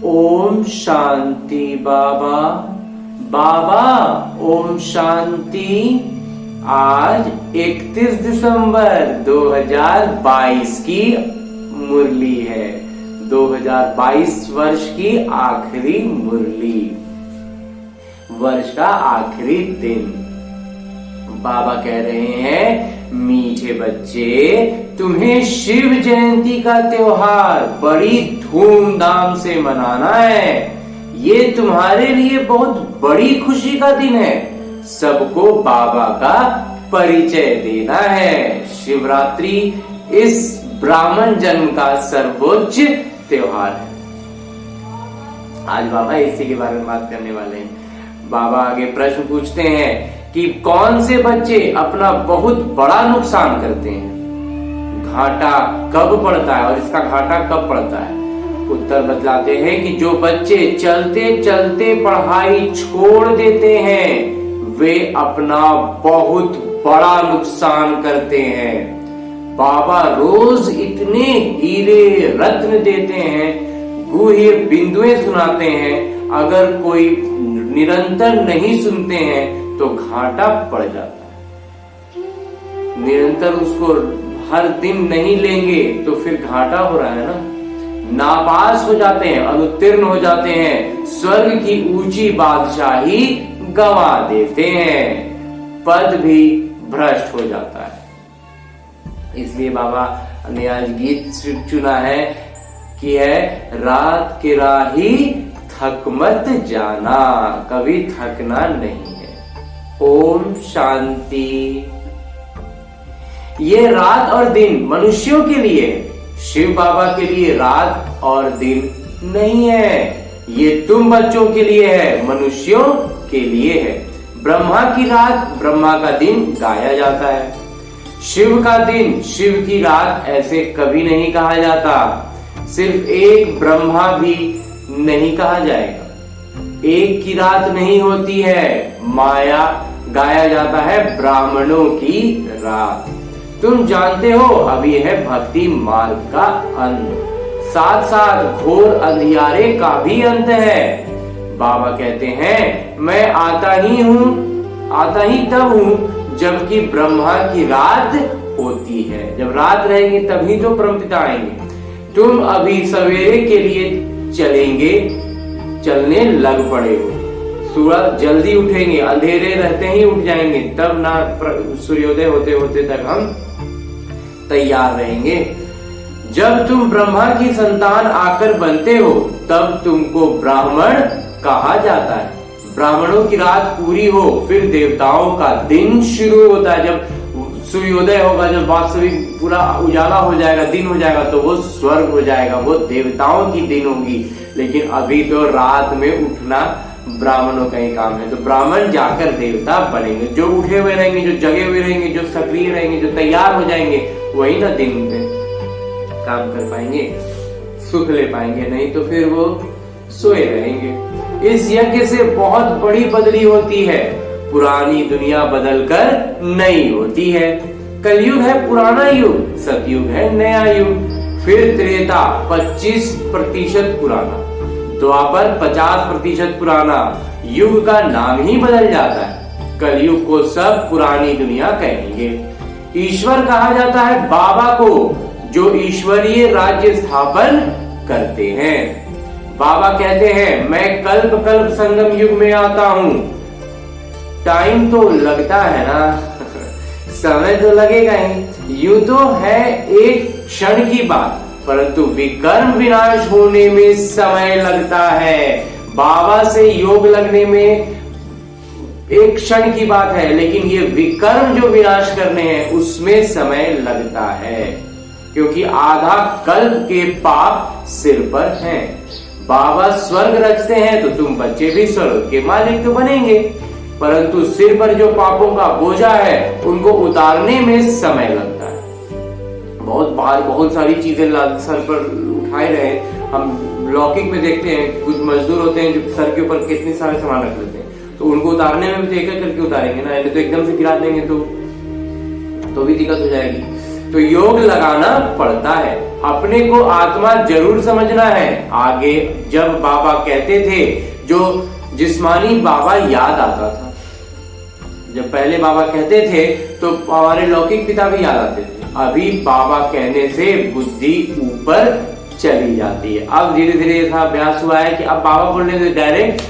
ओम शांति बाबा। बाबा ओम शांति। आज 31 दिसंबर 2022 की मुरली है। 2022 वर्ष की आखिरी मुरली, वर्ष का आखिरी दिन। बाबा कह रहे हैं, मीठे बच्चे, तुम्हें शिव जयंती का त्योहार बड़ी धूमधाम से मनाना है। ये तुम्हारे लिए बहुत बड़ी खुशी का दिन है। सबको बाबा का परिचय देना है। शिवरात्रि इस ब्राह्मण जन्म का सर्वोच्च त्योहार है। आज बाबा इसी के बारे में बात करने वाले हैं। बाबा आगे प्रश्न पूछते हैं कि कौन से बच्चे अपना बहुत बड़ा नुकसान करते हैं, घाटा कब पड़ता है और इसका घाटा कब पड़ता है। उत्तर बतलाते हैं कि जो बच्चे चलते चलते पढ़ाई छोड़ देते हैं वे अपना बहुत बड़ा नुकसान करते हैं। बाबा रोज इतने हीरे रत्न देते हैं, गुह्य बिंदुएं सुनाते हैं, अगर कोई निरंतर नहीं सुनते हैं तो घाटा पड़ जाता है। निरंतर उसको हर दिन नहीं लेंगे तो फिर घाटा हो रहा है ना। नापास हो जाते हैं, अनुत्तीर्ण हो जाते हैं, स्वर्ग की ऊंची बादशाही गंवा देते हैं, पद भी भ्रष्ट हो जाता है। इसलिए बाबा ने आज गीत चुना है कि है, रात की राही थक मत जाना, कभी थकना नहीं है। ओम शांति। ये रात और दिन मनुष्यों के लिए, शिव बाबा के लिए रात और दिन नहीं है। ये तुम बच्चों के लिए है, मनुष्यों के लिए है। ब्रह्मा की रात, ब्रह्मा का दिन गाया जाता है। शिव का दिन, शिव की रात ऐसे कभी नहीं कहा जाता। सिर्फ एक ब्रह्मा भी नहीं कहा जाएगा। एक की रात नहीं होती है, माया गाया जाता है ब्राह्मणों की रात। तुम जानते हो अभी है भक्ति मार्ग का अंत, साथ साथ घोर अंधियारे का भी अंत है। बाबा कहते हैं, मैं आता ही तब हूँ जबकि ब्रह्मा की रात होती है। जब रात रहेगी तभी तो परमपिता आएंगे। तुम अभी सवेरे के लिए चलने लग पड़े हो। सूरज जल्दी उठेंगे, अंधेरे रहते ही उठ जाएंगे, तब ना सूर्योदय होते होते तक हम तैयार रहेंगे। जब तुम ब्रह्मा की संतान आकर बनते हो तब तुमको ब्राह्मण कहा जाता है। ब्राह्मणों की रात पूरी हो फिर देवताओं का दिन शुरू होता है। जब सूर्योदय होगा, जब वास्तविक पूरा उजाला हो जाएगा, दिन हो जाएगा, तो वो स्वर्ग हो जाएगा, वो देवताओं की दिन होगी। लेकिन अभी तो रात में उठना ब्राह्मणों का ही काम है। तो ब्राह्मण जाकर देवता बनेंगे। जो उठे हुए रहेंगे, जो जगे हुए रहेंगे, जो सक्रिय रहेंगे, जो तैयार हो जाएंगे, वही ना दिन में काम कर पाएंगे, सुख ले पाएंगे। नहीं तो फिर वो सोए रहेंगे। इस यज्ञ से बहुत बड़ी बदली होती है। पुरानी दुनिया बदलकर नई होती है। कलयुग है पुराना युग, सतयुग है नया युग। फिर त्रेता 25% पुराना, द्वापर 50% पुराना। युग का नाम ही बदल जाता है। कलयुग को सब पुरानी दुनिया कहेंगे। ईश्वर कहा जाता है बाबा को, जो ईश्वरीय राज्य स्थापन करते हैं। बाबा कहते हैं, मैं कल्प कल्प संगम युग में आता हूं। टाइम तो लगता है ना समय तो लगेगा ही। यूं तो है एक क्षण की बात, परंतु विकर्म विनाश होने में समय लगता है। बाबा से योग लगने में एक क्षण की बात है, लेकिन ये विकर्म जो विनाश करने हैं उसमें समय लगता है, क्योंकि आधा कल्प के पाप सिर पर हैं। बाबा स्वर्ग रचते हैं तो तुम बच्चे भी स्वर्ग के मालिक तो बनेंगे, परंतु सिर पर जो पापों का बोझा है उनको उतारने में समय लगता है। बहुत सारी चीजें सर पर उठाए रहे। हम लौकिक में देखते हैं कुछ मजदूर होते हैं जो सर के ऊपर कितने सारे सामान रख लेते हैं, तो उनको उतारने में भी तो एक एक करके उतारेंगे ना, तो एकदम से गिरा देंगे तो भी दिक्कत हो जाएगी। तो योग लगाना पड़ता है। अपने को आत्मा जरूर समझना है। आगे जब बाबा कहते थे, जो जिस्मानी बाबा याद आता था। जब पहले बाबा कहते थे तो हमारे लौकिक पिता भी याद आते थे। अभी बाबा कहने से बुद्धि ऊपर चली जाती है। अब धीरे धीरे ऐसा अभ्यास हुआ है कि अब बाबा बोलने से डायरेक्ट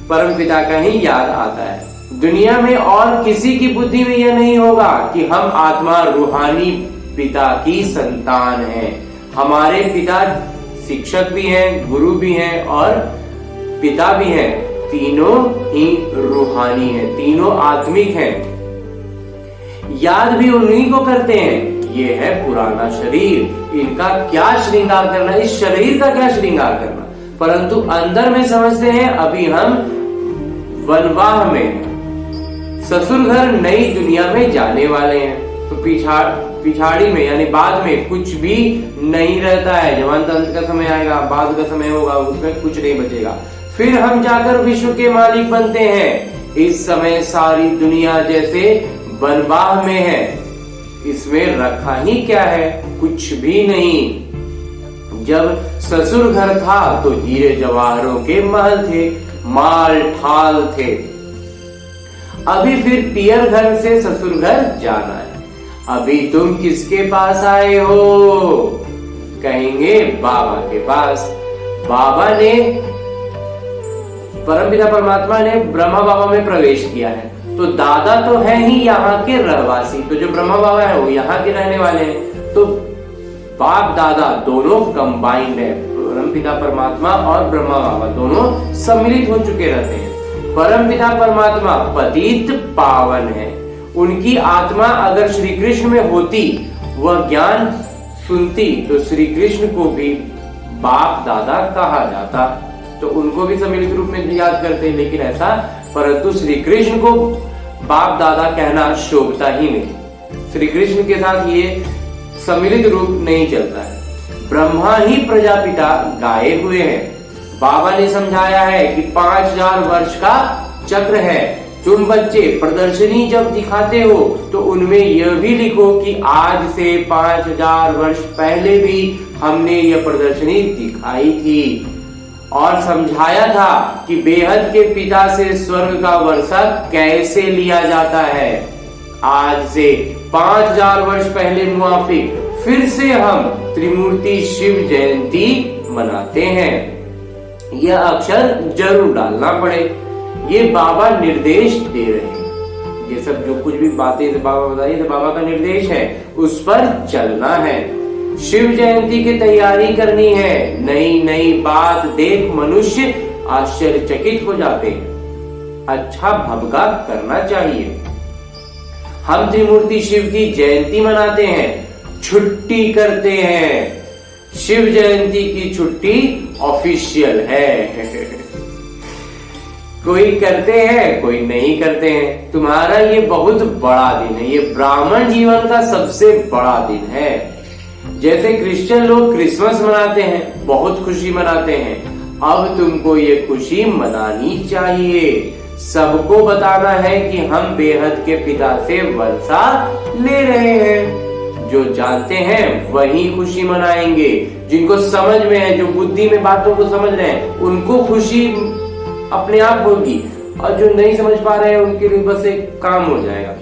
परम पिता का ही याद आता है। दुनिया में और किसी की बुद्धि में यह नहीं होगा कि हम आत्मा रूहानी पिता की संतान हैं। हमारे पिता शिक्षक भी हैं, गुरु भी हैं और पिता भी हैं। तीनों ही रूहानी हैं, तीनों आत्मिक हैं। याद भी उन्हीं को करते हैं। ये है पुराना शरीर, इनका क्या श्रृंगार करना, इस शरीर का क्या श्रृंगार करना। परंतु अंदर में समझते हैं अभी हम वनवाह में, ससुर घर नई दुनिया में जाने वाले हैं। तो पिछाड़ी में यानी बाद में कुछ भी नहीं रहता है। जवान अंत का समय आएगा, बाद का समय होगा, उसमें कुछ नहीं बचेगा। फिर हम जाकर विश्व के मालिक बनते हैं। इस समय सारी दुनिया जैसे वनवाह में है। इसमें रखा ही क्या है, कुछ भी नहीं। जब ससुर घर था तो हीरे जवाहरों के महल थे, माल ठाल थे। अभी फिर पियर घर से ससुर घर जाना है। अभी तुम किसके पास आए हो? कहेंगे बाबा के पास। बाबा ने, परमपिता परमात्मा ने ब्रह्मा बाबा में प्रवेश किया है। तो दादा तो है ही यहाँ के रहवासी। तो जो ब्रह्मा बाबा है वो यहाँ के रहने वाले हैं। तो बाप दादा दोनों कंबाइंड है। परमपिता परमात्मा और ब्रह्मा बाबा दोनों सम्मिलित हो चुके रहते हैं। परमपिता परमात्मा पतित पावन है। उनकी आत्मा अगर श्री कृष्ण में होती, वह ज्ञान सुनती, तो श्री कृष्ण को भी बाप दादा कहा जाता। तो उनको भी सम्मिलित रूप में याद करते, लेकिन ऐसा, परंतु श्री कृष्ण को बाप दादा कहना शोभता ही नहीं। श्री कृष्ण के साथ ये सम्मिलित रूप नहीं चलता है। ब्रह्मा ही प्रजापिता गाए हुए हैं। बाबा ने समझाया है कि 5000 वर्ष का चक्र है। तुम बच्चे प्रदर्शनी जब दिखाते हो तो उनमें यह भी लिखो कि आज से 5000 वर्ष पहले भी हमने यह प्रदर्शनी दिखाई थी और समझाया था कि बेहद के पिता से स्वर्ग का वर्षा कैसे लिया जाता है। आज से 5000 वर्ष पहले मुआफिक फिर से हम त्रिमूर्ति शिव जयंती मनाते हैं। यह अक्षर जरूर डालना पड़े। ये बाबा निर्देश दे रहे हैं। ये सब जो कुछ भी बातें बाबा बताइए तो बाबा का निर्देश है, उस पर चलना है। शिव जयंती की तैयारी करनी है। नई नई बात देख मनुष्य आश्चर्यचकित हो जाते हैं। अच्छा भवगा करना चाहिए। हम त्रिमूर्ति शिव की जयंती मनाते हैं, छुट्टी करते हैं। शिव जयंती की छुट्टी ऑफिशियल है। कोई करते हैं, कोई नहीं करते हैं। तुम्हारा ये बहुत बड़ा दिन है। ये ब्राह्मण जीवन का सबसे बड़ा दिन है। जैसे क्रिश्चियन लोग क्रिसमस मनाते हैं, बहुत खुशी मनाते हैं। अब तुमको ये खुशी मनानी चाहिए। सबको बताना है कि हम बेहद के पिता से वर्षा ले रहे हैं। जो जानते हैं वही खुशी मनाएंगे। जिनको समझ में है, जो बुद्धि में बातों को समझ रहे हैं, उनको खुशी अपने आप होगी। और जो नहीं समझ पा रहे हैं उनके लिए बस एक काम हो जाएगा।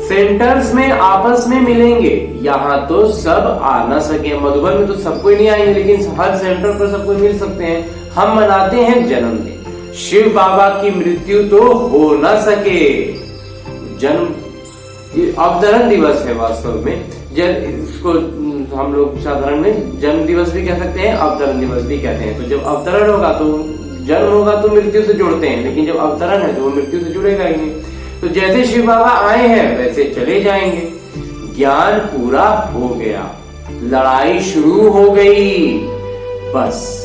सेंटर्स में आपस में मिलेंगे। यहाँ तो सब आ ना सके। मधुबन में तो सबको नहीं आएंगे, लेकिन हर सेंटर पर सबको मिल सकते हैं। हम मनाते हैं जन्मदिन। शिव बाबा की मृत्यु तो हो ना सके। जन्म अवतरण दिवस है वास्तव में। इसको हम लोग साधारण में जन्म दिवस भी कह सकते हैं, अवतरण दिवस भी कहते हैं। तो जब अवतरण होगा तो जन्म होगा तो मृत्यु से जोड़ते हैं, लेकिन जब अवतरण है तो वो मृत्यु से जुड़ेगा ही नहीं। तो जैसे शिव बाबा आए हैं वैसे चले जाएंगे। ज्ञान पूरा हो गया, लड़ाई शुरू हो गई। बस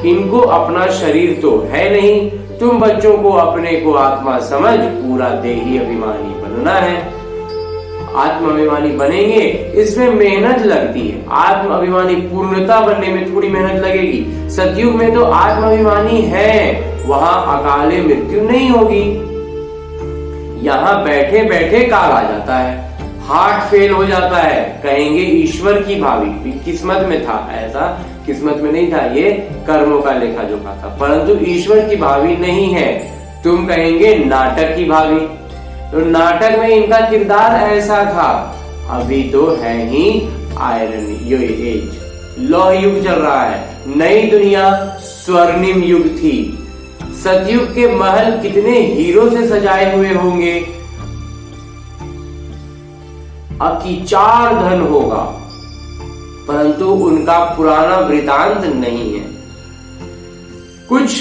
इनको अपना शरीर तो है नहीं। तुम बच्चों को अपने को आत्मा समझ पूरा देही अभिमानी बनना है। आत्म अभिमानी बनेंगे, इसमें मेहनत लगती है। आत्म अभिमानी पूर्णता बनने में थोड़ी मेहनत लगेगी। सतयुग में तो आत्म अभिमानी है, वहां अकाले मृत्यु नहीं होगी। यहाँ बैठे बैठे काल आ जाता है, हार्ट फेल हो जाता है, कहेंगे ईश्वर की भावी, किस्मत में था ऐसा, किस्मत में नहीं था, ये कर्मों का लेखा जोखा था, परंतु ईश्वर की भावी नहीं है, तुम कहेंगे नाटक की भावी। तो नाटक में इनका किरदार ऐसा था। अभी तो है ही आयरन एज, लौह युग चल रहा है, नई दुनिया स्वर्णिम युग थी। सतयुग के महल कितने हीरो से सजाए हुए होंगे, अकीचार धन होगा, परंतु उनका पुराना वृतांत नहीं है। कुछ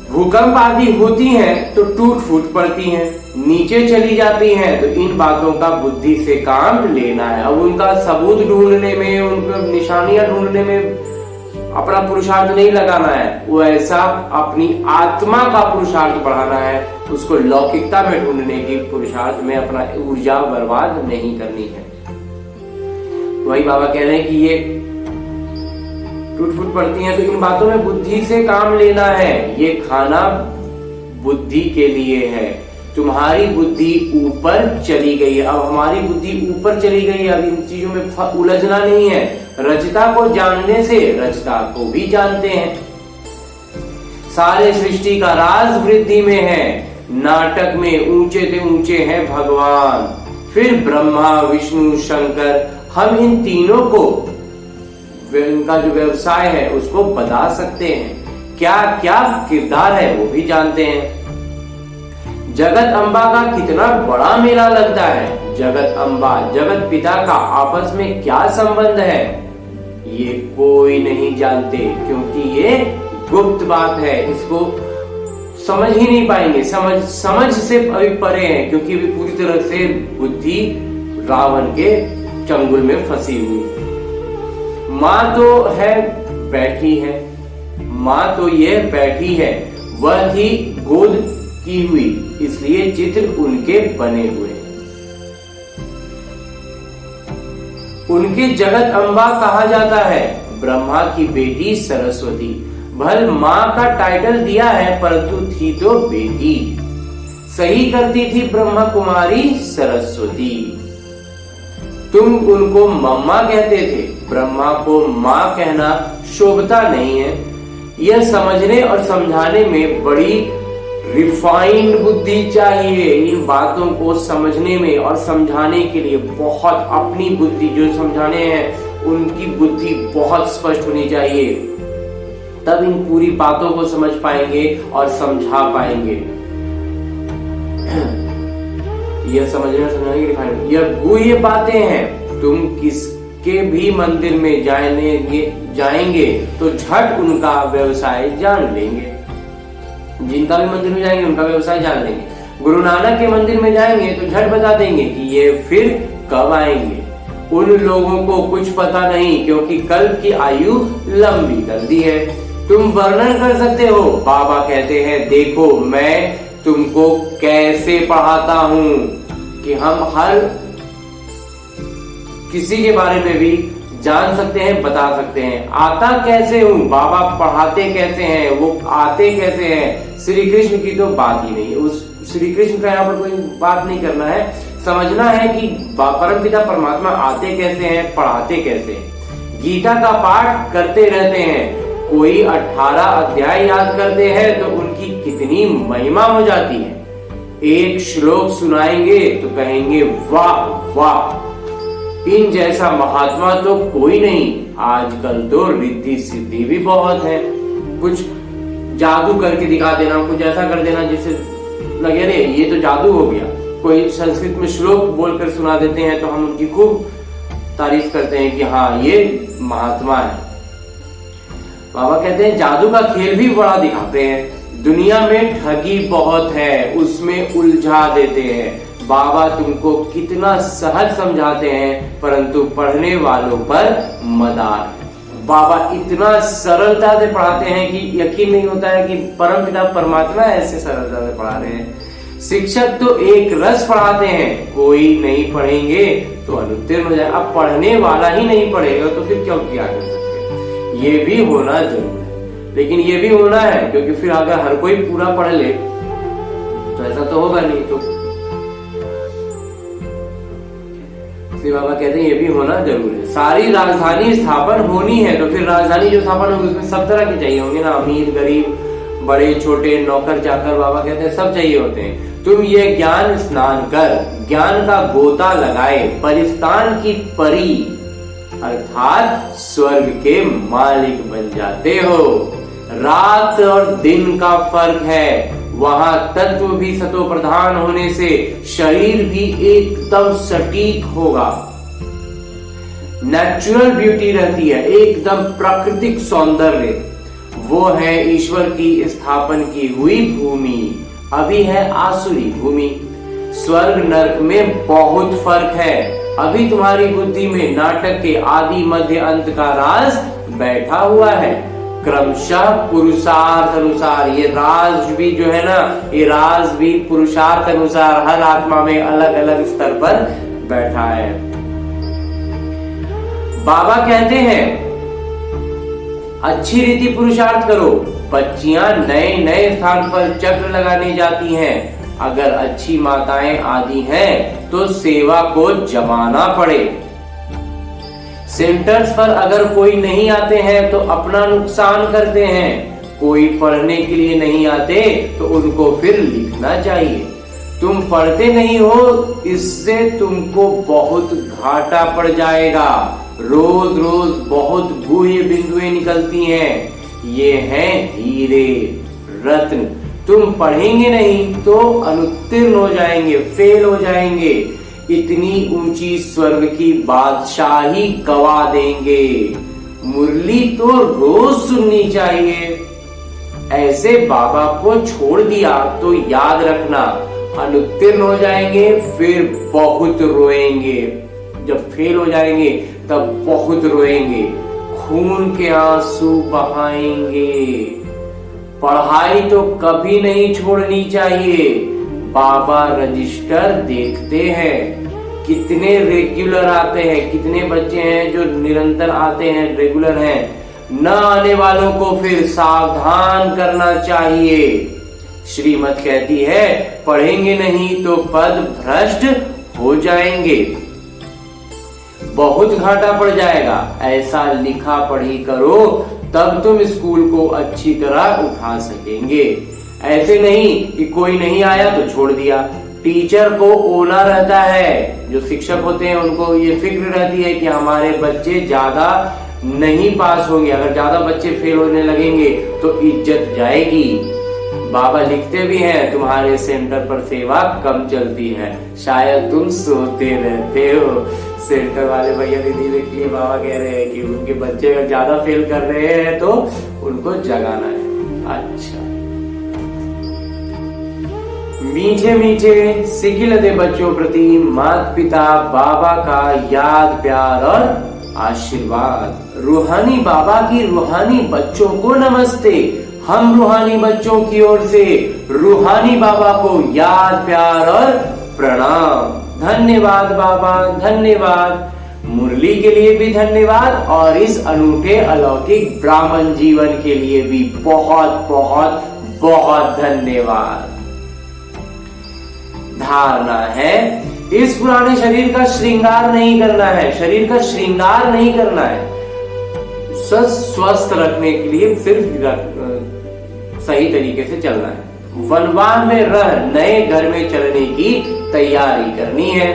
भूकंप आदि होती हैं तो टूट फूट पड़ती हैं, नीचे चली जाती हैं, तो इन बातों का बुद्धि से काम लेना है। अब उनका सबूत ढूंढने में, उनको निशानियां ढूंढने में अपना पुरुषार्थ नहीं लगाना है, वो ऐसा अपनी आत्मा का पुरुषार्थ बढ़ाना है, उसको लौकिकता में ढूंढने की पुरुषार्थ में अपना ऊर्जा बर्बाद नहीं करनी है। वही बाबा कह रहे हैं कि ये टूट फूट पड़ती हैं, तो इन बातों में बुद्धि से काम लेना है। ये खाना बुद्धि के लिए है, तुम्हारी बुद्धि ऊपर चली गई है, अब हमारी बुद्धि ऊपर चली गई है, अब इन चीजों में उलझना नहीं है। रचता को जानने से रचता को भी जानते हैं। सारे सृष्टि का राज वृद्धि में है, नाटक में ऊंचे से ऊंचे हैं भगवान, फिर ब्रह्मा विष्णु शंकर, हम इन तीनों को, इनका जो व्यवसाय है उसको बता सकते हैं, क्या क्या किरदार है वो भी जानते हैं। जगत अम्बा का कितना बड़ा मेला लगता है, जगत अम्बा जगत पिता का आपस में क्या संबंध है, ये कोई नहीं जानते, क्योंकि ये गुप्त बात है, इसको समझ ही नहीं पाएंगे, समझ से अभी परे हैं, क्योंकि वे पूरी तरह से बुद्धि रावण के चंगुल में फंसी हुई। माँ तो है बैठी है, माँ तो ये बैठी है, वह थी गोद की हुई, इसलिए चित्र उनके बने हुए। उनके जगत अम्बा कहा जाता है, ब्रह्मा की बेटी सरस्वती। भल माँ का टाइटल दिया है, परंतु थी तो बेटी, सही करती थी ब्रह्मा कुमारी सरस्वती। तुम उनको मम्मा कहते थे, ब्रह्मा को माँ कहना शोभता नहीं है। यह समझने और समझाने में बड़ी रिफाइंड बुद्धि चाहिए। इन बातों को समझने में और समझाने के लिए बहुत अपनी बुद्धि, जो समझाने हैं उनकी बुद्धि बहुत स्पष्ट होनी चाहिए, तब इन पूरी बातों को समझ पाएंगे और समझा पाएंगे। यह समझने समझाने की रिफाइंड, यह गुह्य बातें हैं। तुम किसके भी मंदिर में जाएंगे तो झट उनका व्यवसाय जान लेंगे, जिनका भी मंदिर में जाएंगे उनका व्यवसाय जान लेंगे। गुरु नानक के मंदिर में जाएंगे तो झट बता देंगे कि ये फिर कब आएंगे। उन लोगों को कुछ पता नहीं, क्योंकि कल की आयु लंबी कर दी है। तुम वर्णन कर सकते हो, बाबा कहते हैं देखो मैं तुमको कैसे पढ़ाता हूं, कि हम हर किसी के बारे में भी जान सकते हैं, बता सकते हैं। आता कैसे हूं, बाबा पढ़ाते कैसे हैं, वो आते कैसे हैं। श्री कृष्ण की तो बात ही नहीं, उस श्री कृष्ण का यहाँ पर कोई बात नहीं करना है, समझना है कि परमपिता परमात्मा आते कैसे हैं, पढ़ाते कैसे हैं। गीता का पाठ करते रहते हैं, कोई 18 अध्याय याद करते हैं तो उनकी कितनी महिमा हो जाती है। एक श्लोक सुनाएंगे तो कहेंगे वाह वाह, इन जैसा महात्मा तो कोई नहीं। आजकल तो रिद्धि सिद्धि भी बहुत है, कुछ जादू करके दिखा देना, कुछ ऐसा कर देना जिससे लगे रे ये तो जादू हो गया। कोई संस्कृत में श्लोक बोलकर सुना देते हैं तो हम उनकी खूब तारीफ करते हैं कि हाँ ये महात्मा है। बाबा कहते हैं जादू का खेल भी बड़ा दिखाते हैं, दुनिया में ठगी बहुत है, उसमें उलझा देते हैं। बाबा तुमको कितना सहज समझाते हैं, परंतु पढ़ने वालों पर मदार है। बाबा इतना सरलता से पढ़ाते हैं कि यकीन नहीं होता है कि परमपिता परमात्मा ऐसे सरलता से पढ़ा रहे हैं। शिक्षक तो एक रस पढ़ाते हैं, कोई नहीं पढ़ेंगे तो अनुत्तीर्ण हो जाए। अब पढ़ने वाला ही नहीं पढ़ेगा तो फिर क्या कर सकते, ये भी होना जरूर है। लेकिन ये भी होना है क्योंकि फिर अगर हर कोई पूरा पढ़ ले तो ऐसा तो होगा नहीं, तो श्री बाबा कहते हैं ये भी होना जरूरी है। सारी राजधानी स्थापन होनी है तो फिर राजधानी जो स्थापन होगी उसमें सब तरह के चाहिए होंगे ना, अमीर गरीब बड़े छोटे नौकर चाकर, बाबा कहते हैं सब चाहिए होते हैं। तुम ये ज्ञान स्नान कर ज्ञान का गोता लगाए परिस्तान की परी अर्थात स्वर्ग के मालिक बन जाते हो। रात और दिन का फर्क है, वहां तत्व भी सतो प्रधान होने से शरीर भी एकदम सटीक होगा, नेचुरल ब्यूटी रहती है, एकदम प्राकृतिक सौंदर्य। वो है ईश्वर की स्थापन की हुई भूमि, अभी है आसुरी भूमि। स्वर्ग नरक में बहुत फर्क है। अभी तुम्हारी बुद्धि में नाटक के आदि मध्य अंत का राज बैठा हुआ है। क्रमशः पुरुषार्थ अनुसार ये राज भी जो है ना, ये राज भी पुरुषार्थ अनुसार हर आत्मा में अलग अलग स्तर पर बैठा है। बाबा कहते हैं अच्छी रीति पुरुषार्थ करो। बच्चियां नए नए स्थान पर चक्र लगाने जाती हैं। अगर अच्छी माताएं आदि हैं तो सेवा को जमाना पड़े। सेंटर्स पर अगर कोई नहीं आते हैं तो अपना नुकसान करते हैं। कोई पढ़ने के लिए नहीं आते तो उनको फिर लिखना चाहिए। तुम पढ़ते नहीं हो, इससे तुमको बहुत घाटा पड़ जाएगा। रोज रोज बहुत गुह्य बिंदुएं निकलती हैं, ये हैं हीरे रत्न। तुम पढ़ेंगे नहीं तो अनुत्तीर्ण हो जाएंगे, फेल हो जाएंगे, इतनी ऊंची स्वर्ग की बादशाही गवा देंगे। मुरली तो रोज सुननी चाहिए। ऐसे बाबा को छोड़ दिया तो याद रखना अनुत्तीर्ण हो जाएंगे, फिर बहुत रोएंगे। जब फेल हो जाएंगे तब बहुत रोएंगे, खून के आंसू बहाएंगे। पढ़ाई तो कभी नहीं छोड़नी चाहिए। बाबा रजिस्टर देखते हैं, कितने रेगुलर आते हैं, कितने बच्चे हैं जो निरंतर आते हैं, रेगुलर हैं। न आने वालों को फिर सावधान करना चाहिए। श्रीमत कहती है पढ़ेंगे नहीं तो पद भ्रष्ट हो जाएंगे, बहुत घाटा पड़ जाएगा। ऐसा लिखा पढ़ी करो तब तुम स्कूल को अच्छी तरह उठा सकेंगे। ऐसे नहीं कि कोई नहीं आया तो छोड़ दिया। टीचर को ओना रहता है, जो शिक्षक होते हैं उनको ये फिक्र रहती है कि हमारे बच्चे ज्यादा नहीं पास होंगे, अगर ज्यादा बच्चे फेल होने लगेंगे तो इज्जत जाएगी। बाबा लिखते भी हैं तुम्हारे सेंटर पर सेवा कम चलती है, शायद तुम सोते रहते हो। सेंटर वाले भैया दीदी के लिए बाबा कह रहे हैं कि उनके बच्चे अगर ज्यादा फेल कर रहे हैं तो उनको जगाना है। अच्छा, मीठे मीठे सिकिलते बच्चों प्रति माता पिता बाबा का याद प्यार और आशीर्वाद। रूहानी बाबा की रूहानी बच्चों को नमस्ते। हम रूहानी बच्चों की ओर से रूहानी बाबा को याद प्यार और प्रणाम। धन्यवाद बाबा, धन्यवाद। मुरली के लिए भी धन्यवाद और इस अनूठे अलौकिक ब्राह्मण जीवन के लिए भी बहुत बहुत बहुत धन्यवाद। धारणा है इस पुराने शरीर का श्रृंगार नहीं करना है, शरीर का श्रृंगार नहीं करना है, स्वस्थ रखने के लिए सिर्फ सही तरीके से चलना है। वनवान में रह नए घर में चलने की तैयारी करनी है।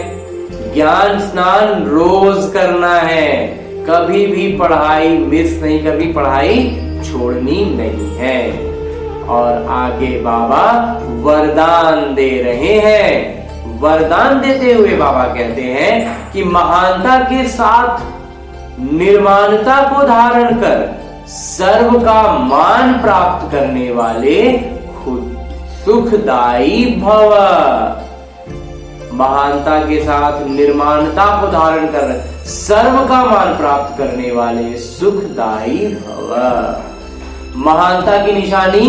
ज्ञान स्नान रोज करना है, कभी भी पढ़ाई मिस नहीं करनी, पढ़ाई छोड़नी नहीं है। और आगे बाबा वरदान दे रहे हैं। वरदान देते हुए बाबा कहते हैं कि महानता के साथ निर्माणता को धारण कर सर्व का मान प्राप्त करने वाले खुद सुखदायी भव। महानता के साथ निर्माणता को धारण कर सर्व का मान प्राप्त करने वाले सुखदायी भव। महानता की निशानी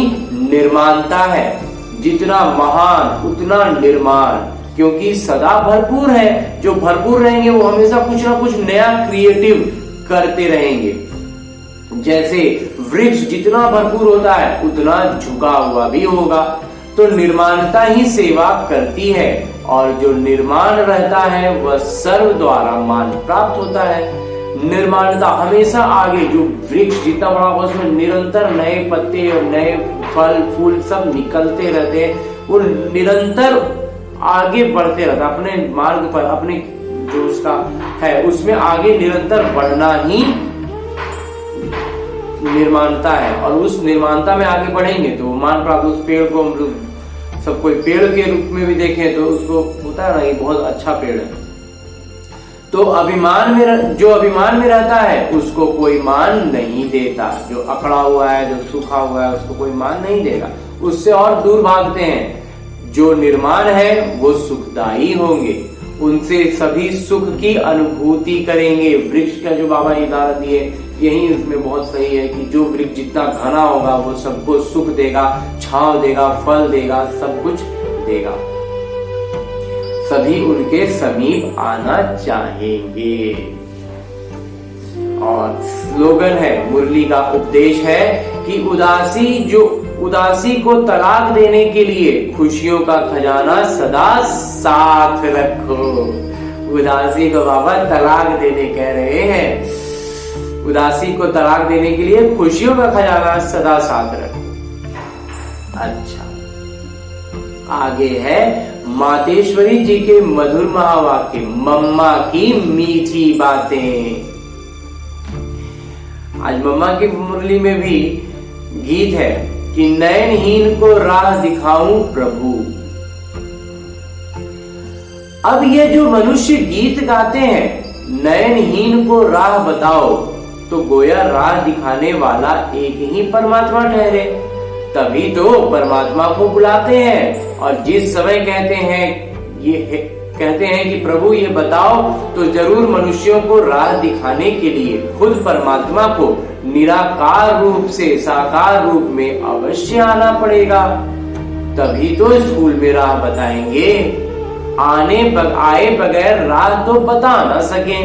निर्माणता है। जितना महान उतना निर्माण, क्योंकि सदा भरपूर है। जो भरपूर रहेंगे वो हमेशा कुछ ना कुछ नया क्रिएटिव करते रहेंगे। जैसे वृक्ष जितना भरपूर होता है उतना झुका हुआ भी होगा। तो निर्माणता ही सेवा करती है। और जो निर्माण रहता है वह सर्व द्वारा मान प्राप्त होता है। निर्माणता हमेशा आगे, जो वृक्ष जितना बड़ा होगा उसमें निरंतर नए पत्ते और नए फल फूल सब निकलते रहते हैं, वो निरंतर आगे बढ़ते रहता है अपने मार्ग पर, अपने जो उसका है उसमें आगे निरंतर बढ़ना ही निर्माणता है। और उस निर्माणता में आगे बढ़ेंगे तो मान प्राप्त, उस पेड़ को हम सब कोई पेड़ के रूप में भी देखें तो उसको होता है ना, ये बहुत अच्छा पेड़ है। तो अभिमान में, जो अभिमान में रहता है उसको कोई मान नहीं देता, जो अकड़ा हुआ है, जो सूखा हुआ है उसको कोई मान नहीं देगा, उससे और दूर भागते हैं। जो निर्माण है वो सुखदायी होंगे, उनसे सभी सुख की अनुभूति करेंगे। वृक्ष का जो बाबा ने उदाहरण दिए यही इसमें बहुत सही है कि जो वृक्ष जितना घना होगा वो सबको सुख देगा, छांव देगा, फल देगा, सब कुछ देगा। सभी उनके समीप आना चाहेंगे। और स्लोगन है, मुरली का उपदेश है कि उदासी को तलाक देने के लिए खुशियों का खजाना सदा साथ रखो। उदासी को बाबा तलाक देने कह रहे हैं, उदासी को तलाक देने के लिए खुशियों का खजाना सदा साथ रखो। अच्छा, आगे है मातेश्वरी जी के मधुर महावाक्य, मम्मा की मीठी बातें। आज मम्मा की मुरली में भी गीत है कि नयनहीन को राह दिखाऊं प्रभु। अब ये जो मनुष्य गीत गाते हैं, नयनहीन को राह बताओ, तो गोया राह दिखाने वाला एक ही परमात्मा ठहरे। तभी तो परमात्मा को बुलाते हैं और जिस समय कहते हैं कि प्रभु ये बताओ, तो जरूर मनुष्यों को राह दिखाने के लिए खुद परमात्मा को निराकार रूप से साकार रूप में अवश्य आना पड़ेगा। तभी तो स्कूल में राह बताएंगे, आए बगैर राह तो बता ना सके।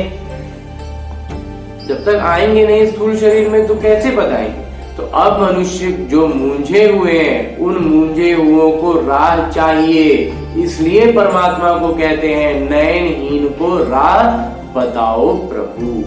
जब तक आएंगे नहीं स्थूल शरीर में तो कैसे बताएंगे। तो अब मनुष्य जो मूंझे हुए हैं, उन मूंझे हुओं को राह चाहिए, इसलिए परमात्मा को कहते हैं नयनहीन को राह बताओ प्रभु।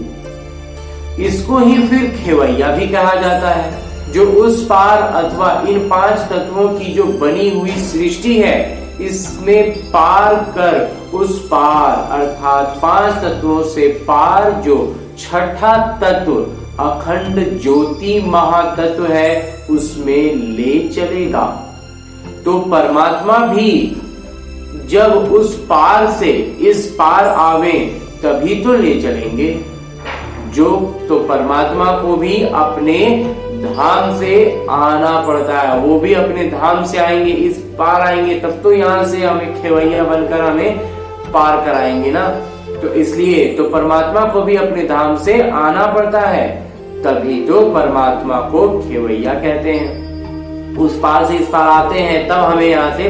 इसको ही फिर खेवैया भी कहा जाता है, जो उस पार अथवा इन 5 तत्वों की जो बनी हुई सृष्टि है, इसमें पार कर उस पार अर्थात 5 तत्वों से पार जो छठा तत्व अखंड ज्योति महातत्व है उसमें ले चलेगा। तो परमात्मा भी जब उस पार से इस पार आवे तभी तो ले चलेंगे। जो तो परमात्मा को भी अपने धाम से आना पड़ता है, वो भी अपने धाम से आएंगे, इस पार आएंगे, तब तो यहाँ से हमें खेवैया बनकर हमें पार कराएंगे ना। तो इसलिए तो परमात्मा को भी अपने धाम से आना पड़ता है, तभी तो परमात्मा को खेवैया कहते हैं। उस पार से इस पार आते हैं तब हमें यहाँ से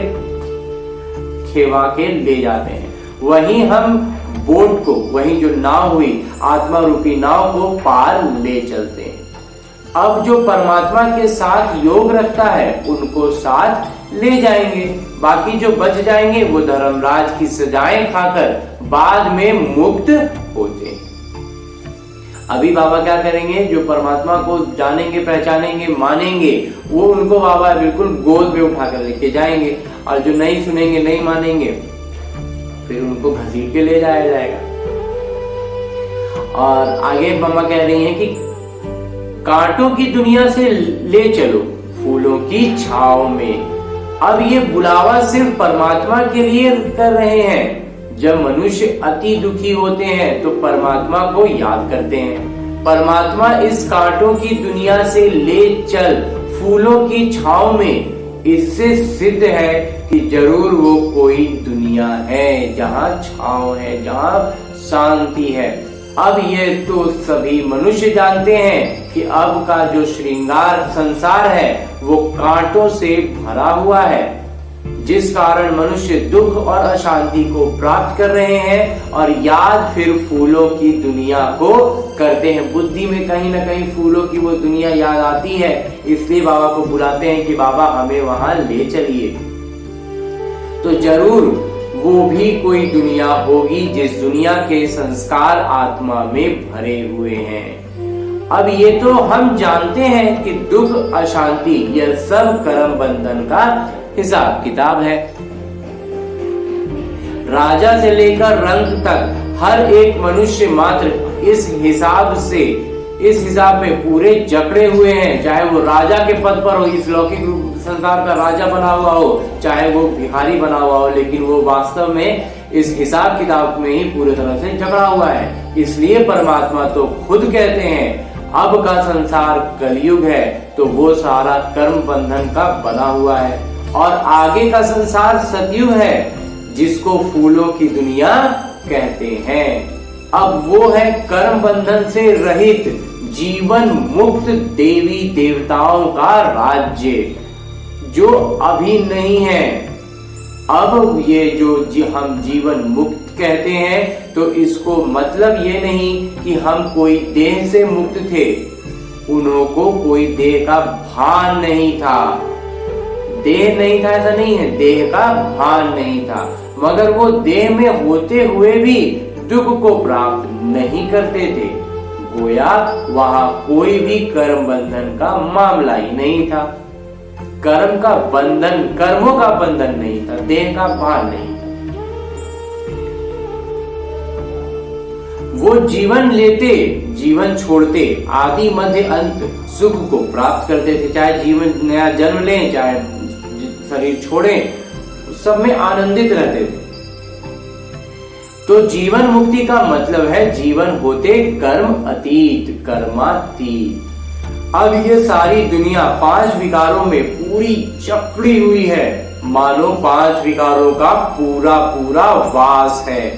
खेवा के ले जाते हैं। वहीं हम बोट को, वहीं जो नाव हुई आत्मा रूपी नाव को पार ले चलते हैं। अब जो परमात्मा के साथ योग रखता है उनको साथ ले जाएंगे, बाकी जो बच जाएंगे वो धर्मराज की सजाएं खाकर बाद में मुक्त होते हैं। अभी बाबा क्या करेंगे, जो परमात्मा को जानेंगे, पहचानेंगे, मानेंगे, वो उनको बाबा बिल्कुल गोद में उठाकर लेके जाएंगे, और जो नहीं सुनेंगे, नहीं मानेंगे, फिर उनको घसीट के ले जाया जाएगा। और आगे बाबा कह रही हैं कि कांटों की दुनिया से ले चलो फूलों की छाव में। अब ये बुलावा सिर्फ परमात्मा के लिए कर रहे हैं। जब मनुष्य अति दुखी होते हैं तो परमात्मा को याद करते हैं। परमात्मा इस कांटों की दुनिया से ले चल फूलों की छाव में, इससे सिद्ध है कि जरूर वो कोई दुनिया है जहाँ छाव है, जहाँ शांति है। अब ये तो सभी मनुष्य जानते हैं कि अब का जो श्रृंगार संसार है वो कांटों से भरा हुआ है, जिस कारण मनुष्य दुख और अशांति को प्राप्त कर रहे हैं और याद फिर फूलों की दुनिया को करते हैं। बुद्धि में कहीं ना कहीं फूलों की वो दुनिया याद आती है, इसलिए बाबा को बुलाते हैं कि बाबा हमें वहां ले चलिए। तो जरूर वो भी कोई दुनिया होगी जिस दुनिया के संस्कार आत्मा में भरे हुए हैं। अब ये तो हम जानते हैं कि दुख अशांति यह सब कर्म बंधन का हिसाब किताब है। राजा से लेकर रंग तक हर एक मनुष्य मात्र इस हिसाब में पूरे जकड़े हुए हैं। चाहे वो राजा के पद पर हो, इस लौकिक संसार का राजा बना हुआ हो, चाहे वो भिखारी बना हुआ हो, लेकिन वो वास्तव में इस हिसाब किताब में ही पूरी तरह से जकड़ा हुआ है। इसलिए परमात्मा तो खुद कहते हैं अब का संसार कलयुग है, तो वो सारा कर्म बंधन का बना हुआ है, और आगे का संसार सतयुग है जिसको फूलों की दुनिया कहते हैं। अब वो है कर्म बंधन से रहित जीवन मुक्त देवी देवताओं का राज्य, जो अभी नहीं है। अब ये जो हम जीवन मुक्त कहते हैं, तो इसको मतलब ये नहीं कि हम कोई देह से मुक्त थे। उन्हों को कोई देह का भान नहीं था। देह नहीं था ऐसा नहीं है, देह का भान नहीं था, मगर वो देह में होते हुए भी दुख को प्राप्त नहीं करते थे। गोया वहां कोई भी कर्म बंधन का मामला ही नहीं था। कर्म का बंधन, कर्मों का बंधन नहीं था, देह का भान नहीं था। वो जीवन लेते, जीवन छोड़ते, आदि मध्य अंत सुख को प्राप्त करते थे। चाहे जीवन नया जन्म लें, चाहे शरीर छोड़ें, सब में आनंदित रहते थे। तो जीवन मुक्ति का मतलब है जीवन होते कर्म अतीत, कर्मातीत। अब ये सारी दुनिया 5 विकारों में पूरी जकड़ी हुई है, मानो 5 विकारों का पूरा पूरा वास है।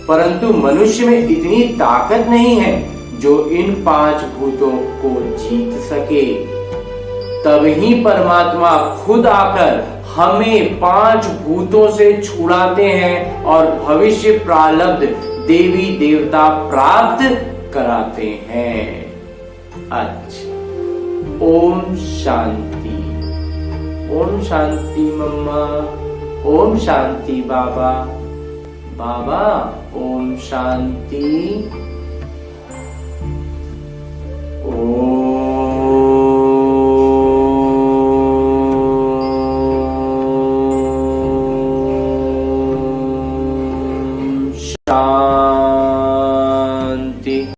परंतु मनुष्य में इतनी ताकत नहीं है जो इन 5 भूतों को जीत सके। तभी परमात्मा खुद आकर हमें 5 भूतों से छुड़ाते हैं और भविष्य प्रारब्ध देवी देवता प्राप्त कराते हैं। अच्छा, ओम शांति। ओम शांति मम्मा। ओम शांति बाबा। बाबा ओम शांति।